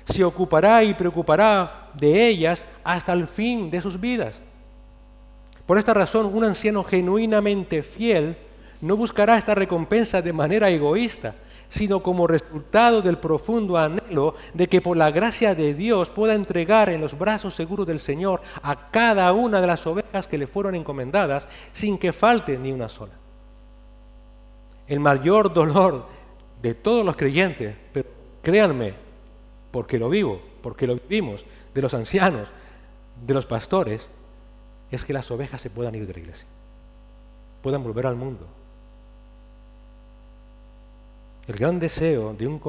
Se ocupará y preocupará de ellas hasta el fin de sus vidas. Por esta razón, un anciano genuinamente fiel no buscará esta recompensa de manera egoísta, sino como resultado del profundo anhelo de que por la gracia de Dios pueda entregar en los brazos seguros del Señor a cada una de las ovejas que le fueron encomendadas sin que falte ni una sola. El mayor dolor de todos los creyentes, pero créanme, porque lo vivo, porque lo vivimos, de los ancianos, de los pastores, es que las ovejas se puedan ir de la iglesia, puedan volver al mundo. El gran deseo de un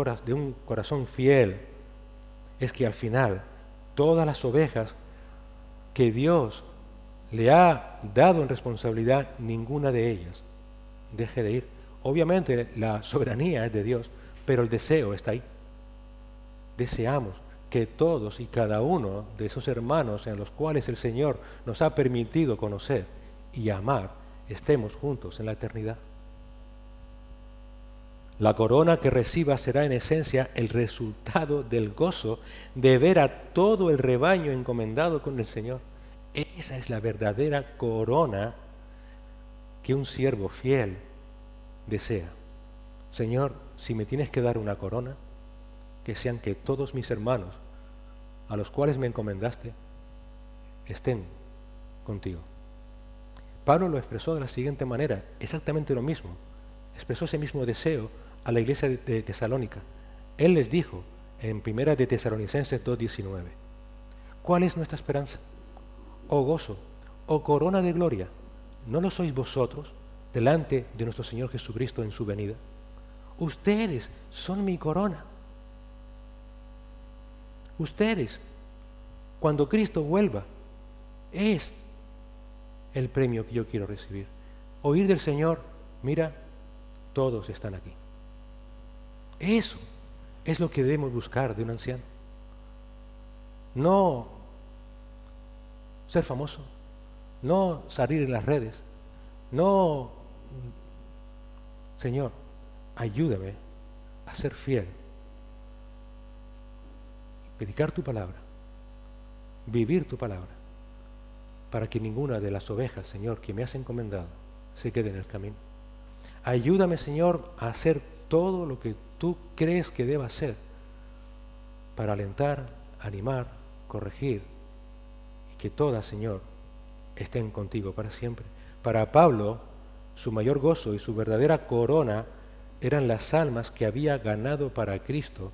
corazón fiel es que al final todas las ovejas que Dios le ha dado en responsabilidad, ninguna de ellas deje de ir. Obviamente la soberanía es de Dios, pero el deseo está ahí. Deseamos que todos y cada uno de esos hermanos en los cuales el Señor nos ha permitido conocer y amar, estemos juntos en la eternidad. La corona que reciba será en esencia el resultado del gozo de ver a todo el rebaño encomendado con el Señor. Esa es la verdadera corona que un siervo fiel desea. Señor, si me tienes que dar una corona, que sean que todos mis hermanos a los cuales me encomendaste estén contigo. Pablo lo expresó de la siguiente manera, exactamente lo mismo. Expresó ese mismo deseo a la iglesia de Tesalónica. Él les dijo en 1 de Tesalonicenses 2:19, ¿cuál es nuestra esperanza? ¿O gozo? ¿O corona de gloria? ¿No lo sois vosotros delante de nuestro Señor Jesucristo en su venida? Ustedes son mi corona. Ustedes, cuando Cristo vuelva, es el premio que yo quiero recibir. Oír del Señor, mira, todos están aquí. Eso es lo que debemos buscar de un anciano. No ser famoso, no salir en las redes, no, Señor, ayúdame a ser fiel, predicar tu palabra, vivir tu palabra, para que ninguna de las ovejas, Señor, que me has encomendado, se quede en el camino. Ayúdame, Señor, a hacer todo lo que tú crees que deba hacer para alentar, animar, corregir, y que todas, Señor, estén contigo para siempre. Para Pablo, su mayor gozo y su verdadera corona eran las almas que había ganado para Cristo,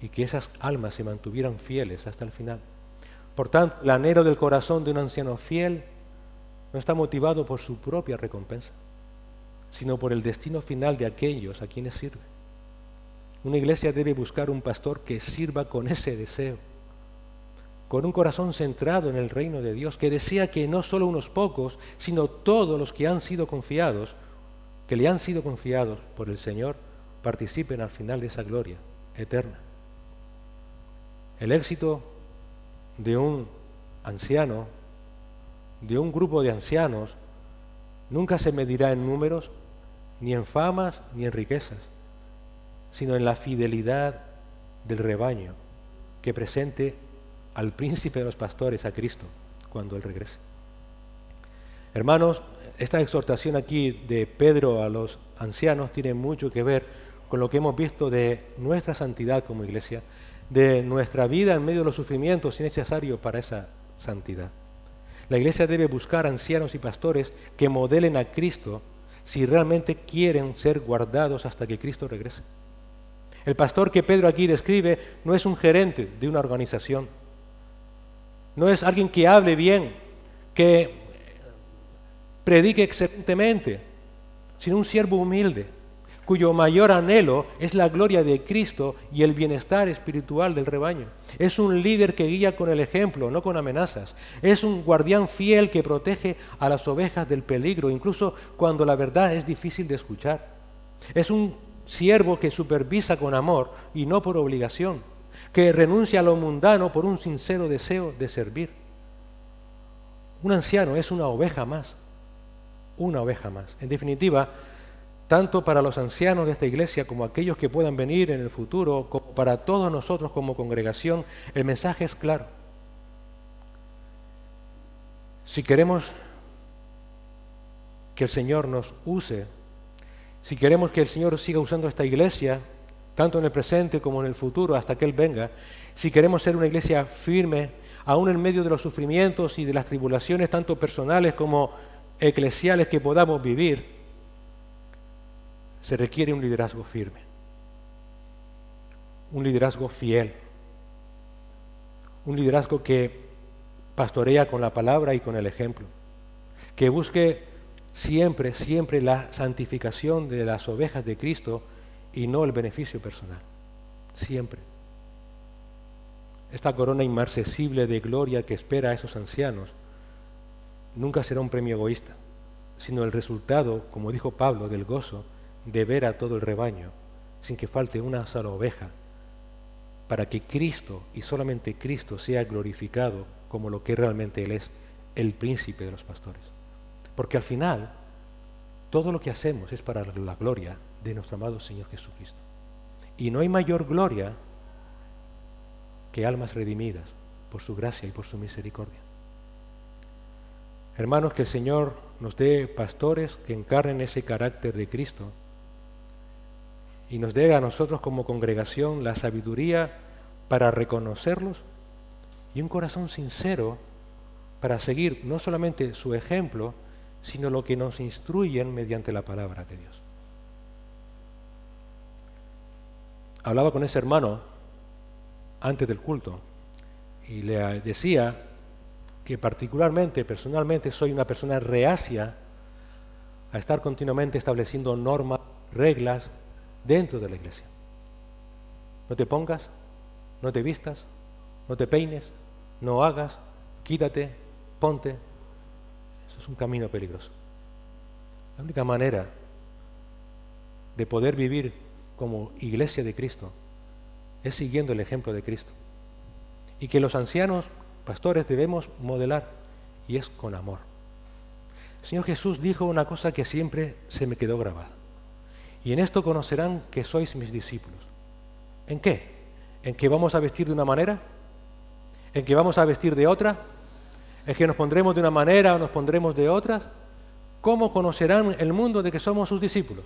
y que esas almas se mantuvieran fieles hasta el final. Por tanto, el anhelo del corazón de un anciano fiel no está motivado por su propia recompensa, sino por el destino final de aquellos a quienes sirve. Una iglesia debe buscar un pastor que sirva con ese deseo, con un corazón centrado en el reino de Dios, que desea que no solo unos pocos, sino todos los que han sido confiados, que le han sido confiados por el Señor, participen al final de esa gloria eterna. El éxito de un anciano, de un grupo de ancianos, nunca se medirá en números, ni en famas, ni en riquezas, sino en la fidelidad del rebaño que presente al príncipe de los pastores, a Cristo, cuando Él regrese. Hermanos, esta exhortación aquí de Pedro a los ancianos tiene mucho que ver con lo que hemos visto de nuestra santidad como iglesia, de nuestra vida en medio de los sufrimientos necesarios para esa santidad. La iglesia debe buscar ancianos y pastores que modelen a Cristo si realmente quieren ser guardados hasta que Cristo regrese. El pastor que Pedro aquí describe no es un gerente de una organización, no es alguien que hable bien, que predique excelentemente, sino un siervo humilde, cuyo mayor anhelo es la gloria de Cristo y el bienestar espiritual del rebaño. Es un líder que guía con el ejemplo, no con amenazas. Es un guardián fiel que protege a las ovejas del peligro, incluso cuando la verdad es difícil de escuchar. Es un siervo que supervisa con amor y no por obligación, que renuncia a lo mundano por un sincero deseo de servir. Un anciano es una oveja más, una oveja más. En definitiva, tanto para los ancianos de esta iglesia como aquellos que puedan venir en el futuro, como para todos nosotros como congregación, el mensaje es claro. Si queremos que el Señor nos use, si queremos que el Señor siga usando esta iglesia, tanto en el presente como en el futuro, hasta que Él venga, si queremos ser una iglesia firme, aún en medio de los sufrimientos y de las tribulaciones, tanto personales como eclesiales que podamos vivir, se requiere un liderazgo firme, un liderazgo fiel, un liderazgo que pastorea con la palabra y con el ejemplo, que busque siempre, siempre la santificación de las ovejas de Cristo y no el beneficio personal, siempre. Esta corona inmarcesible de gloria que espera a esos ancianos nunca será un premio egoísta, sino el resultado, como dijo Pablo, del gozo de ver a todo el rebaño sin que falte una sola oveja, para que Cristo y solamente Cristo sea glorificado como lo que realmente Él es, el príncipe de los pastores. Porque al final, todo lo que hacemos es para la gloria de nuestro amado Señor Jesucristo. Y no hay mayor gloria que almas redimidas por su gracia y por su misericordia. Hermanos, que el Señor nos dé pastores que encarnen ese carácter de Cristo y nos dé a nosotros como congregación la sabiduría para reconocerlos y un corazón sincero para seguir no solamente su ejemplo, sino lo que nos instruyen mediante la palabra de Dios. Hablaba con ese hermano antes del culto y le decía que particularmente, personalmente, soy una persona reacia a estar continuamente estableciendo normas, reglas dentro de la iglesia. No te pongas, no te vistas, no te peines, no hagas, quítate, ponte. Eso es un camino peligroso. La única manera de poder vivir como iglesia de Cristo es siguiendo el ejemplo de Cristo. Y que los ancianos, pastores, debemos modelar, y es con amor. El Señor Jesús dijo una cosa que siempre se me quedó grabada. Y en esto conocerán que sois mis discípulos. ¿En qué? ¿En que vamos a vestir de una manera? ¿En que vamos a vestir de otra? ¿En que nos pondremos de una manera o nos pondremos de otras? ¿Cómo conocerán el mundo de que somos sus discípulos?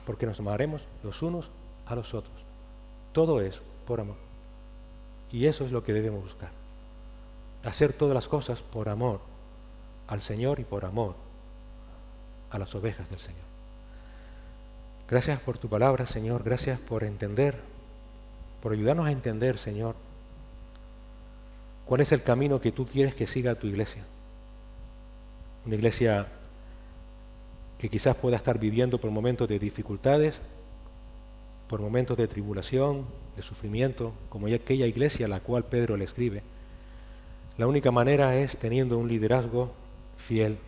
Porque nos amaremos los unos a los otros. Todo es por amor. Y eso es lo que debemos buscar. Hacer todas las cosas por amor al Señor y por amor a las ovejas del Señor. Gracias por tu palabra, Señor. Gracias por entender, por ayudarnos a entender, Señor, cuál es el camino que tú quieres que siga tu iglesia. Una iglesia que quizás pueda estar viviendo por momentos de dificultades, por momentos de tribulación, de sufrimiento, como aquella iglesia a la cual Pedro le escribe. La única manera es teniendo un liderazgo fiel,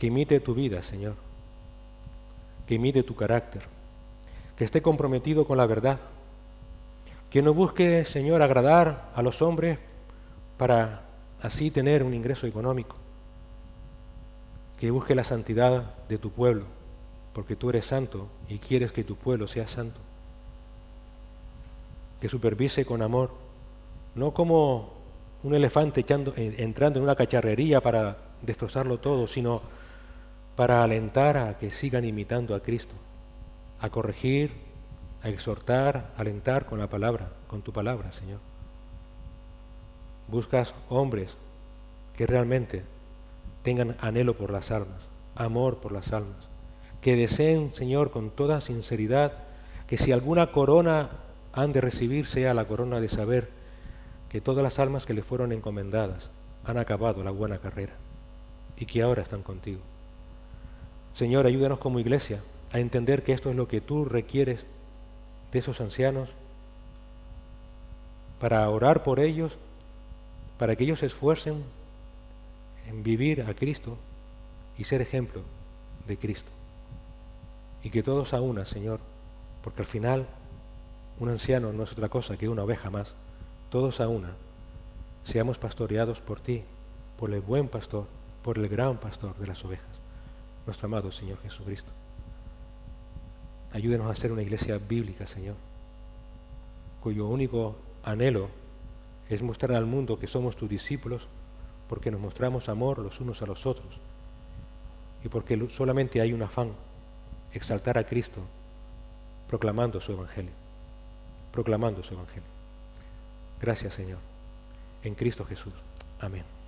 que imite tu vida, Señor, que imite tu carácter, que esté comprometido con la verdad, que no busque, Señor, agradar a los hombres para así tener un ingreso económico, que busque la santidad de tu pueblo, porque tú eres santo y quieres que tu pueblo sea santo, que supervise con amor, no como un elefante entrando en una cacharrería para destrozarlo todo, sino para alentar a que sigan imitando a Cristo, a corregir, a exhortar, a alentar con la palabra, con tu palabra, Señor. Buscas hombres que realmente tengan anhelo por las almas, amor por las almas, que deseen, Señor, con toda sinceridad, que si alguna corona han de recibir, sea la corona de saber que todas las almas que le fueron encomendadas han acabado la buena carrera y que ahora están contigo. Señor, ayúdanos como iglesia a entender que esto es lo que tú requieres de esos ancianos, para orar por ellos, para que ellos se esfuercen en vivir a Cristo y ser ejemplo de Cristo. Y que todos a una, Señor, porque al final un anciano no es otra cosa que una oveja más, todos a una, seamos pastoreados por ti, por el buen pastor, por el gran pastor de las ovejas, nuestro amado Señor Jesucristo. Ayúdenos a ser una iglesia bíblica, Señor, cuyo único anhelo es mostrar al mundo que somos tus discípulos, porque nos mostramos amor los unos a los otros y porque solamente hay un afán, exaltar a Cristo, proclamando su evangelio, proclamando su evangelio. Gracias, Señor, en Cristo Jesús. Amén.